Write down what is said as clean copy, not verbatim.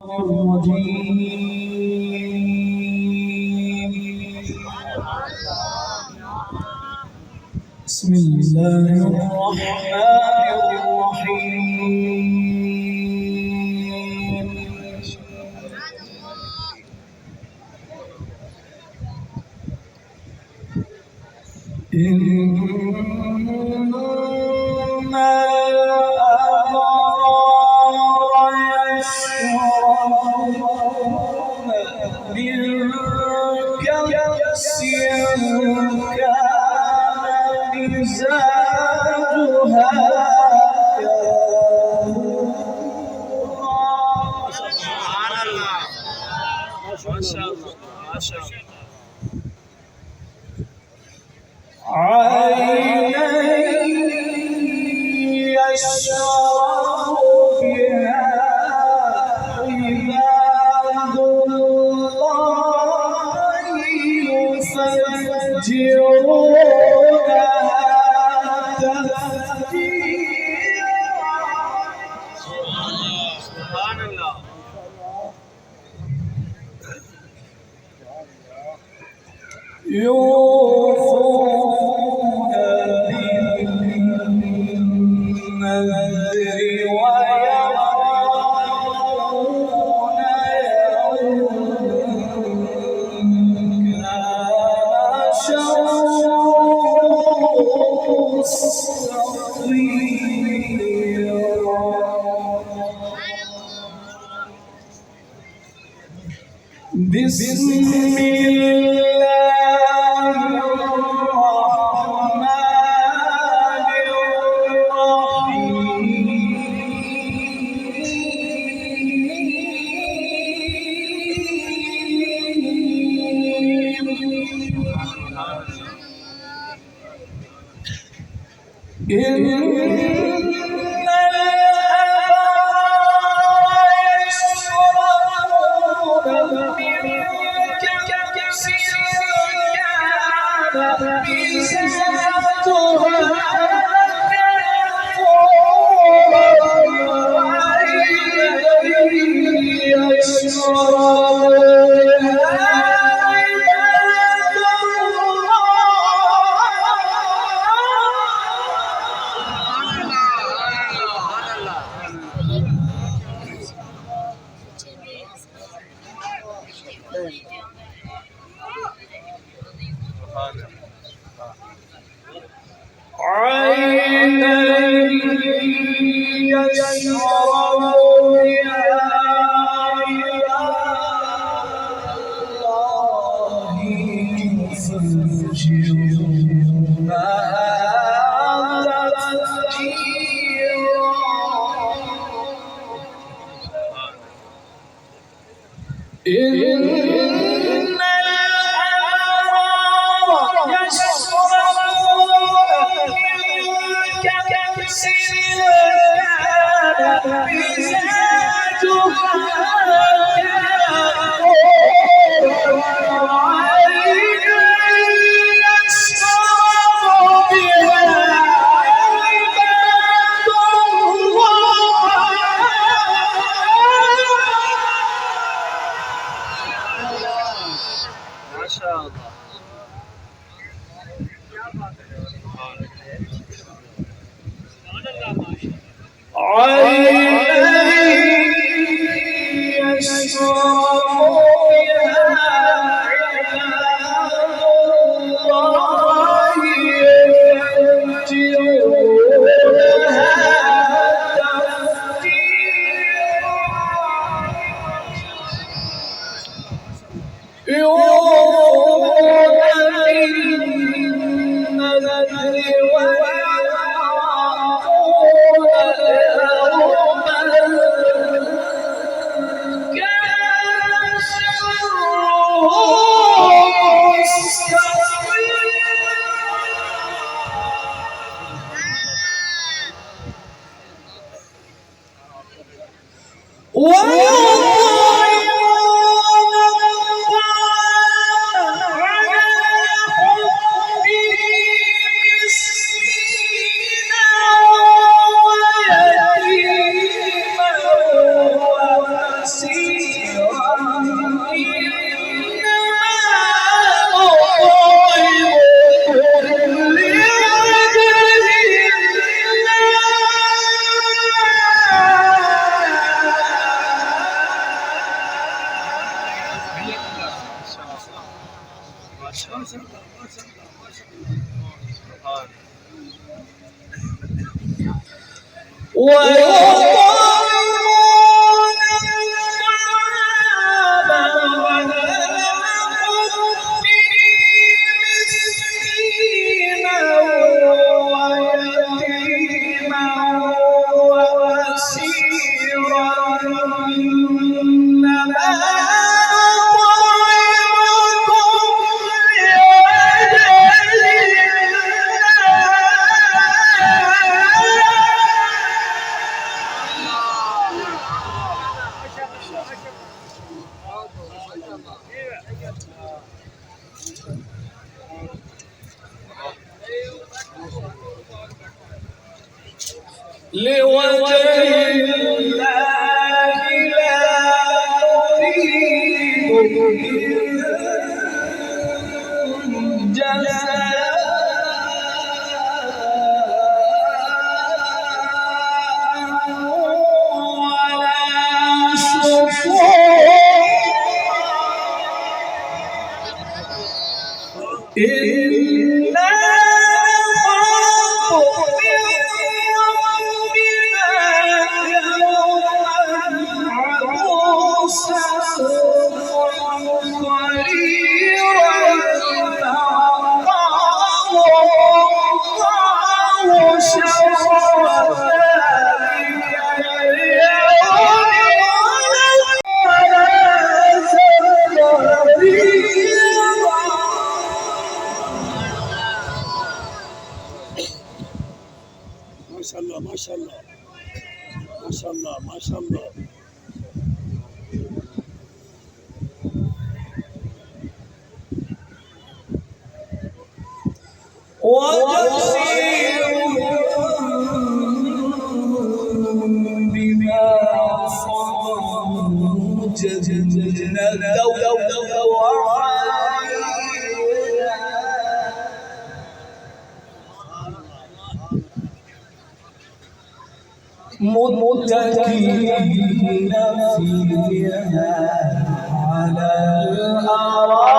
الرجيم بسم الله الرحمن الرحيم إن الأبرار يشربون من كأس كان مزاجها سبحان الله ما شاء الله ما شاء الله عينا يشرب بها عباد الله يفجرونها تفجيرا سبحان الله يوفون بالنذر ويخافون يوما كان شره مستطيرا بسم الله الرحمن الرحيم إن الأبرار يشربون من كأس كان مزاجها عينا يشرب بها عباد الله يفجرونها تفجيرا إن الأبرار يشربون من كأس كان مزاجها عينا يشرب بها عباد الله ما شاء الله عينا يشرب بها عباد الله يفجرونها تفجيرا يوفون بالنذر ويخافون يوما كان لوجه الله لا نريد جزاء ولا شكورا إنا نخاف من ربنا يوما عبوسا قمطريرا فوقاهم الله شر ذلك اليوم ولا تقديرا. ما شاء الله ما شاء الله ما شاء الله ما شاء الله. وجزيهم بما صبروا جنة متكئين فيها على الأرائك